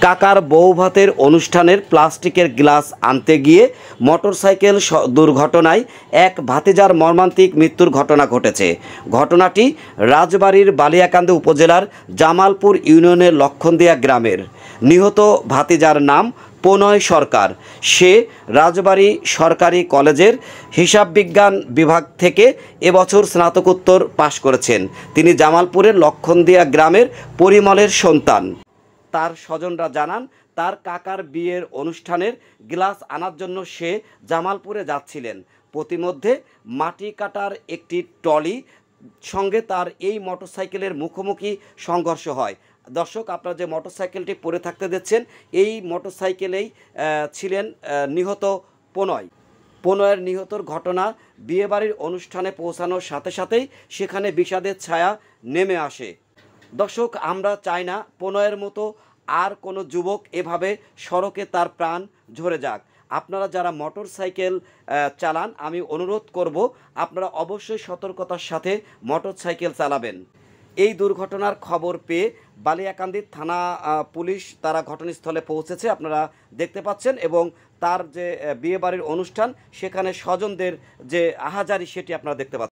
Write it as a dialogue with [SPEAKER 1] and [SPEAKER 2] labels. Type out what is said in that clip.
[SPEAKER 1] কাকার বৌভাতের অনুষ্ঠানের প্লাস্টিকের গ্লাস আনতে গিয়ে মোটরসাইকেল দুর্ঘটনায় এক ভাতিজার মর্মান্তিক মৃত্যুর ঘটনা ঘটেছে। ঘটনাটি রাজবাড়ীর বালিয়াকান্দি উপজেলার জামালপুর ইউনিয়নের লক্ষণদিয়া গ্রামের। নিহত ভাতিজার নাম প্রণয় সরকার। সে রাজবাড়ী সরকারি কলেজের হিসাব বিজ্ঞান বিভাগ থেকে এবছর স্নাতকোত্তর পাশ করেছেন। তিনি জামালপুরের লক্ষণদিয়া গ্রামের পরিমলের সন্তান। তার স্বজনরা জানান, তার কাকার বিয়ের অনুষ্ঠানের গ্লাস আনার জন্য সে জামালপুরে যাচ্ছিলেন। প্রতিমধ্যে মাটি কাটার একটি ট্রলি সঙ্গে তার এই মোটরসাইকেলের মুখোমুখি সংঘর্ষ হয়। দর্শক, আপনারা যে মোটরসাইকেলটি পড়ে থাকতে দেখছেন, এই মোটরসাইকেলেই ছিলেন নিহত প্রণয়ের নিহতর ঘটনা বিয়েবাড়ির অনুষ্ঠানে পৌঁছানোর সাথে সাথেই সেখানে বিষাদের ছায়া নেমে আসে। দর্শক, আমরা চাই না প্রণয়ের মতো আর কোনো যুবক এভাবে সড়কে তার প্রাণ ঝরে যাক। আপনারা যারা মোটর সাইকেল চালান, আমি অনুরোধ করব আপনারা অবশ্যই সতর্কতার সাথে মোটর সাইকেল চালাবেন। এই দুর্ঘটনার খবর পেয়ে বালিয়াকান্দি থানা পুলিশ তারা ঘটনাস্থলে পৌঁছেছে, আপনারা দেখতে পাচ্ছেন, এবং তার যে বিয়েবাড়ির অনুষ্ঠান সেখানে স্বজনদের যে আহাজারি সেটি আপনারা দেখতে পাচ্ছেন।